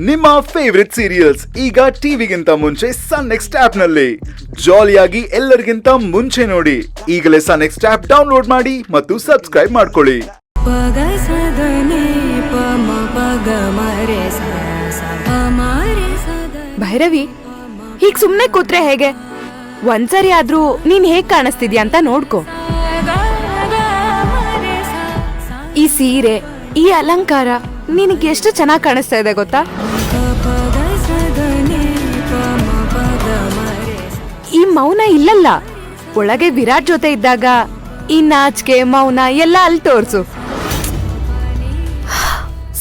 ನಿಮ್ಮ favourite serials ಈಗ ಟಿವಿಗಿಂತ ಮುಂಚೆ ಸನ್ ನೆಕ್ಸ್ಟ್ ಆಪ್ ನಲ್ಲಿ ಜಾಲಿಯಾಗಿ ಎಲ್ಲರಿಗಿಂತ ಮುಂಚೆ ನೋಡಿ. ಈಗಲೇ ಸನ್ ನೆಕ್ಸ್ಟ್ ಆಪ್ ಡೌನ್ಲೋಡ್ ಮಾಡಿ ಮತ್ತು ಸಬ್ಸ್ಕ್ರೈಬ್ ಮಾಡ್ಕೊಳ್ಳಿ. ಭೈರವಿ, ಹೀಗ್ ಸುಮ್ನೆ ಕೂತ್ರೆ ಹೇಗೆ? ಒಂದ್ಸರಿ ಆದ್ರೂ ನೀನ್ ಹೇಗ್ ಕಾಣಿಸ್ತಿದ್ಯಾ ಅಂತ ನೋಡ್ಕೊ. ಈ ಸೀರೆ, ಈ ಅಲಂಕಾರ ನಿನಗೆ ಎಷ್ಟು ಚೆನ್ನಾಗಿ ಕಾಣಿಸ್ತಾ ಇದೆ ಗೊತ್ತಾ? ಈ ಮೌನ ಇಲ್ಲಲ್ಲ, ಒಳಗೆ ವಿರಾಟ್ ಜೊತೆ ಇದ್ದಾಗ ಈ ನಾಚಿಕೆ ಮೌನ ಎಲ್ಲ ಅಲ್ಲಿ ತೋರ್ಸು.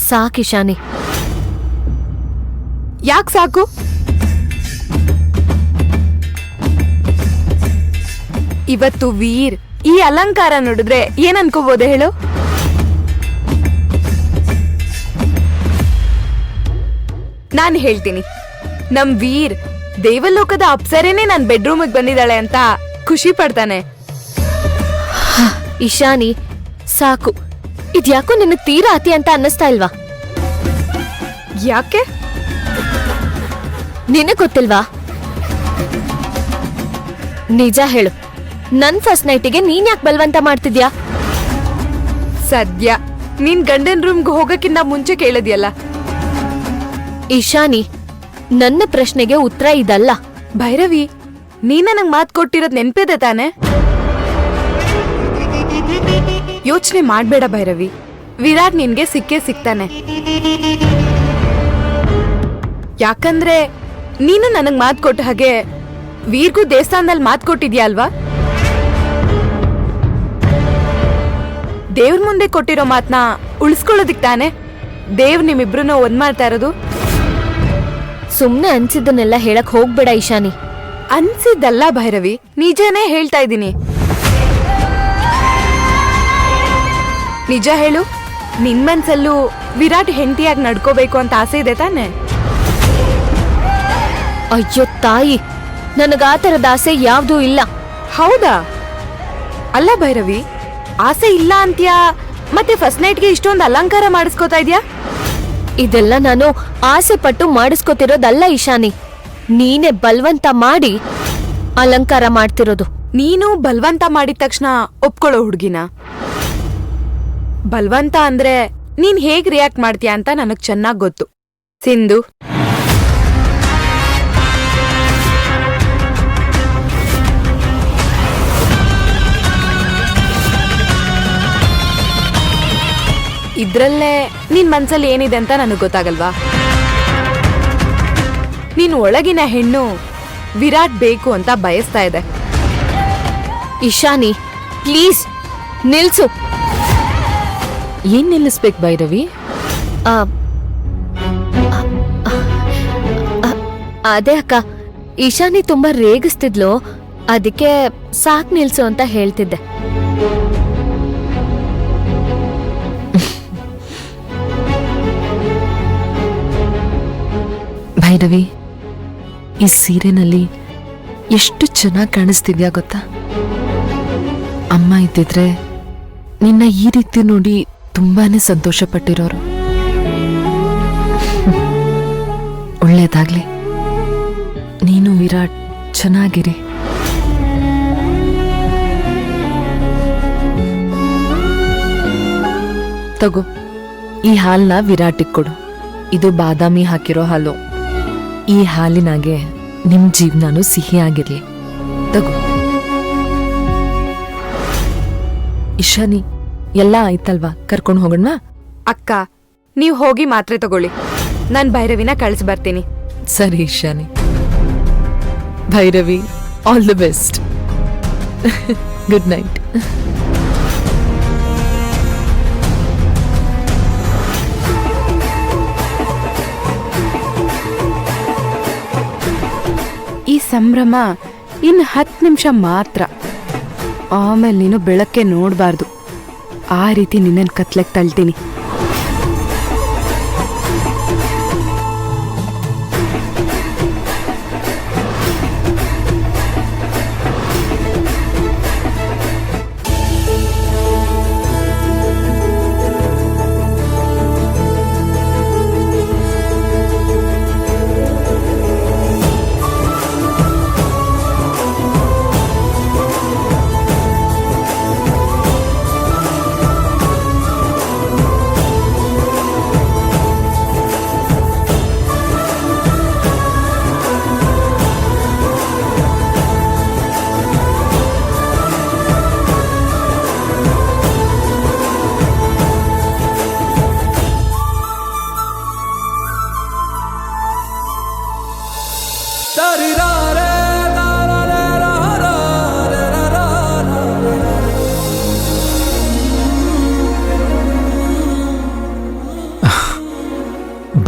ಸಾಕಿಶಾನಿ. ಯಾಕೆ ಸಾಕು? ಇವತ್ತು ವೀರ್ ಈ ಅಲಂಕಾರ ನೋಡಿದ್ರೆ ಏನ್ ಅನ್ಕೋಬಹುದು ಹೇಳು? ನಾನು ಹೇಳ್ತೀನಿ, ನಮ್ ವೀರ್ ದೇವಲೋಕದ ಅಪ್ಸರೇನೆ ನನ್ ಬೆಡ್ರೂಮಿಗೆ ಬಂದಿದ್ದಾಳೆ ಅಂತ ಖುಷಿ ಪಡ್ತಾನೆ. ಇಶಾನಿ, ಸಾಕು. ಇದ್ಯಾಕೋ ನಿನಗೆ ತೀರಾ ಅತಿ ಅಂತ ಅನ್ನಿಸ್ತಾ ಇಲ್ವಾ? ಯಾಕೆ? ನಿನಗ್ ಗೊತ್ತಿಲ್ವಾ? ನಿಜ ಹೇಳು, ನನ್ ಫಸ್ಟ್ ನೈಟಿಗೆ ನೀನ್ ಯಾಕೆ ಬಲವಂತ ಮಾಡ್ತಿದ್ಯಾ? ಸದ್ಯ ನೀನ್ ಗಂಡನ್ ರೂಮ್ಗೆ ಹೋಗಕ್ಕಿಂತ ಮುಂಚೆ ಕೇಳಿದ್ಯಲ್ಲ. ಇಶಾನಿ, ನನ್ನ ಪ್ರಶ್ನೆಗೆ ಉತ್ತರ ಇದಲ್ಲ. ಭೈರವಿ, ನೀನ ನಂಗ್ ಮಾತ್ ಕೊಟ್ಟಿರೋದ್ ನೆನ್ಪಿದೆ ತಾನೆ? ಯೋಚನೆ ಮಾಡ್ಬೇಡ ಭೈರವಿ, ವಿರಾಟ್ ನಿನ್ಗೆ ಸಿಕ್ಕೇ ಸಿಗ್ತಾನೆ. ಯಾಕಂದ್ರೆ ನೀನು ನನಗ್ ಮಾತ್ ಕೊಟ್ಟ ಹಾಗೆ ವೀರ್ಗೂ ದೇವಸ್ಥಾನದಲ್ಲಿ ಮಾತ್ ಕೊಟ್ಟಿದ್ಯಾ ಅಲ್ವಾ? ದೇವ್ರ ಮುಂದೆ ಕೊಟ್ಟಿರೋ ಮಾತ್ನ ಉಳಿಸ್ಕೊಳ್ಳೋದಿಕ್ ತಾನೆ ದೇವ್ರ್ ನಿಮ್ಮಿಬ್ರು ಒಂದ್ ಮಾಡ್ತಾ ಇರೋದು. ಸುಮ್ನೆ ಅನ್ಸಿದ್ದನ್ನೆಲ್ಲ ಹೇಳಕ್ ಹೋಗ್ಬೇಡ ಇಶಾನಿ. ಅನ್ಸಿದ್ದಲ್ಲ ಭೈರವಿ, ನಿಜನೇ ಹೇಳ್ತಾ ಇದ್ದೀನಿ. ನಿಜ ಹೇಳು, ನಿನ್ ಮನ್ಸಲ್ಲೂ ವಿರಾಟ್ ಹೆಂಡತಿಯಾಗಿ ನಡ್ಕೋಬೇಕು ಅಂತ ಆಸೆ ಇದೆ ತಾನೆ? ಅಯ್ಯೋ ತಾಯಿ, ನನಗ ಆ ತರದ ಆಸೆ ಯಾವ್ದೂ ಇಲ್ಲ. ಹೌದಾ? ಅಲ್ಲ ಭೈರವಿ, ಆಸೆ ಇಲ್ಲ ಅಂತ್ಯಾ, ಮತ್ತೆ ಫಸ್ಟ್ ನೈಟ್ಗೆ ಇಷ್ಟೊಂದು ಅಲಂಕಾರ ಮಾಡಿಸ್ಕೋತಾ ಇದ್ಯಾ? ಇದೆಲ್ಲ ನಾನು ಆಸೆ ಪಟ್ಟು ಮಾಡಿಸ್ಕೊತಿರೋದಲ್ಲ ಇಶಾನಿ. ನೀನೇ ಬಲ್ವಂತ ಮಾಡಿ ಅಲಂಕಾರ ಮಾಡ್ತಿರೋದು. ನೀನು ಬಲ್ವಂತ ಮಾಡಿದ ತಕ್ಷಣ ಒಪ್ಕೊಳ್ಳೋ ಹುಡ್ಗಿನ? ಬಲ್ವಂತ ಅಂದ್ರೆ ನೀನ್ ಹೇಗ್ ರಿಯಾಕ್ಟ್ ಮಾಡ್ತೀಯ ಅಂತ ನನಗ್ ಚೆನ್ನಾಗ್ ಗೊತ್ತು. ಸಿಂಧು, ಇದ್ರಲ್ಲೇ ನಿನ್ ಮನ್ಸಲ್ಲಿ ಏನಿದೆ ಅಂತ ನನಗ್ ಗೊತ್ತಾಗಲ್ವಾ? ನೀನ್ ಒಳಗಿನ ಹೆಣ್ಣು ವಿರಾಟ್ ಬೇಕು ಅಂತ ಬಯಸ್ತಾ ಇದೆ. ಇಶಾನಿ, ಪ್ಲೀಸ್ ನಿಲ್ಸು. ಏನ್ ನಿಲ್ಲಿಸ್ಬೇಕು ಭೈರವಿ? ಅದೇ ಅಕ್ಕ, ಇಶಾನಿ ತುಂಬಾ ರೇಗಿಸ್ತಿದ್ಲು, ಅದಕ್ಕೆ ಸಾಕ್ ನಿಲ್ಸು ಅಂತ ಹೇಳ್ತಿದ್ದೆ. ಭೈರವಿ, ಈ ಸೀರೆನಲ್ಲಿ ಎಷ್ಟು ಚೆನ್ನಾಗಿ ಕಾಣಿಸ್ತಿದ್ಯಾ ಗೊತ್ತಾ? ಅಮ್ಮ ಇದ್ದಿದ್ರೆ ನಿನ್ನ ಈ ರೀತಿ ನೋಡಿ ತುಂಬಾನೇ ಸಂತೋಷ ಪಟ್ಟಿರೋರು. ಒಳ್ಳೇದಾಗ್ಲಿ, ನೀನು ವಿರಾಟ್ ಚೆನ್ನಾಗಿರಿ. ತಗೋ, ಈ ಹಾಲ್ನ ವಿರಾಟಿಗೆ ಕೊಡು. ಇದು ಬಾದಾಮಿ ಹಾಕಿರೋ ಹಾಲು. ಈ ಹಾಲಿನಾಗೆ ನಿಮ್ ಜೀವನಾನು ಸಿಹಿಯಾಗಿರ್ಲಿ. ತಗೋ. ಇಶಾನಿ, ಎಲ್ಲ ಆಯ್ತಲ್ವಾ? ಕರ್ಕೊಂಡು ಹೋಗೋಣ? ಅಕ್ಕ, ನೀವ್ ಹೋಗಿ ಮಾತ್ರೆ ತಗೊಳ್ಳಿ, ನಾನ್ ಭೈರವಿನ ಕಳ್ಸಿ ಬರ್ತೀನಿ. ಸರಿ Ishani. Bhairavi, all the best. Good night. ಈ ಸಂಭ್ರಮ ಇನ್ನು 10 ನಿಮಿಷ ಮಾತ್ರ, ಆಮೇಲೆ ನೀನು ಬೆಳಕ್ಕೆ ನೋಡಬಾರ್ದು. ಆ ರೀತಿ ನಿನ್ನನ್ನು ಕತ್ಲೆಗೆ ತಳ್ತೀನಿ.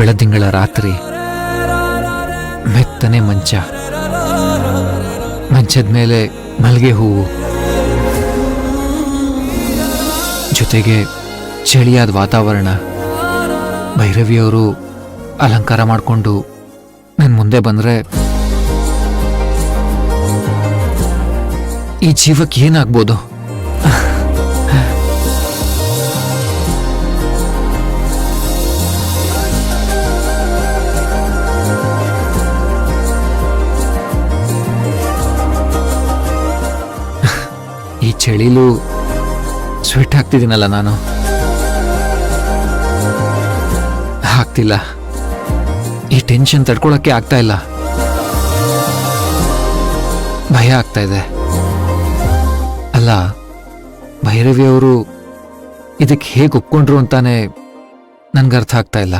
ಬೆಳದಿಂಗಳ ರಾತ್ರಿ, ಮೆತ್ತನೆ ಮಂಚದ ಮೇಲೆ ಮಲ್ಲಿಗೆ ಹೂವು, ಜೊತೆಗೆ ಚಳಿಯಾದ ವಾತಾವರಣ. ಭೈರವಿಯವರು ಅಲಂಕಾರ ಮಾಡಿಕೊಂಡು ನನ್ನ ಮುಂದೆ ಬಂದರೆ ಈ ಜೀವಕ್ಕೆ ಏನಾಗ್ಬೋದು? ಈ ಚಳಿಲೂ ಸ್ವೆಟ್ ಹಾಕ್ತಿದ್ದೀನಲ್ಲ ನಾನು. ಆಗ್ತಿಲ್ಲ, ಈ ಟೆನ್ಷನ್ ತಡ್ಕೊಳಕ್ಕೆ ಆಗ್ತಾ ಇಲ್ಲ. ಭಯ ಆಗ್ತಾ ಇದೆ. ಅಲ್ಲ, ಭೈರವಿಯವರು ಇದಕ್ಕೆ ಹೇಗೆ ಒಪ್ಕೊಂಡ್ರು ಅಂತಾನೆ ನನ್ಗೆ ಅರ್ಥ ಆಗ್ತಾ ಇಲ್ಲ.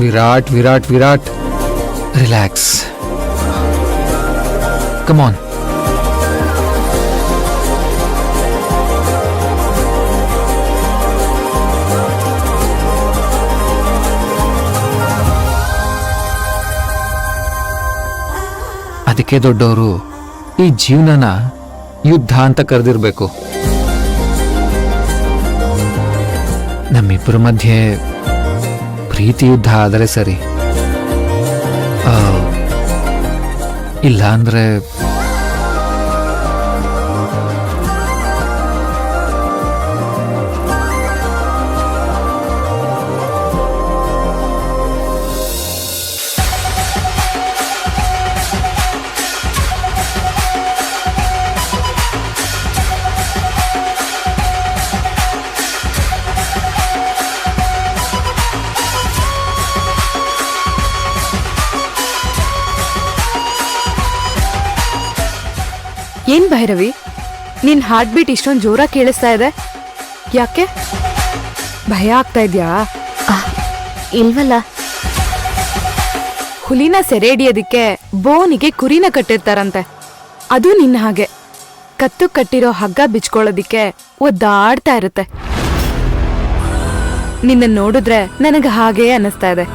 Virat Virat Virat, relax, come on. ಅದಕ್ಕೆ ದೊಡ್ಡವರು ಈ ಜೀವನನ ಯುದ್ಧ ಅಂತ ಕರೆದಿರ್ಬೇಕು. ನಮ್ಮಿಬ್ಬರ ಮಧ್ಯೆ ಪ್ರೀತಿ ಯುದ್ಧ ಆದರೆ ಸರಿ, ಇಲ್ಲ ಅಂದ್ರೆ ಏನ್ ಭೈರವಿ, ನಿನ್ ಹಾರ್ಟ್ ಬೀಟ್ ಇಷ್ಟೊಂದು ಜೋರಾಗಿ ಕೇಳಿಸ್ತಾ ಇದೆ, ಯಾಕೆ? ಭಯ ಆಗ್ತಾ ಇದ್ಯಾ? ಇಲ್ವಲ್ಲ. ಹುಲಿನ ಸೆರೆ ಹಿಡಿಯೋದಿಕ್ಕೆ ಬೋನಿಗೆ ಕುರಿನ ಕಟ್ಟಿರ್ತಾರಂತೆ, ಅದು ನಿನ್ನ ಹಾಗೆ ಕತ್ತು ಕಟ್ಟಿರೋ ಹಗ್ಗ ಬಿಚ್ಕೊಳ್ಳೋದಿಕ್ಕೆ ಒದ್ದಾಡ್ತಾ ಇರುತ್ತೆ. ನಿನ್ನ ನೋಡಿದ್ರೆ ನನಗೆ ಹಾಗೇ ಅನ್ನಿಸ್ತಾ ಇದೆ.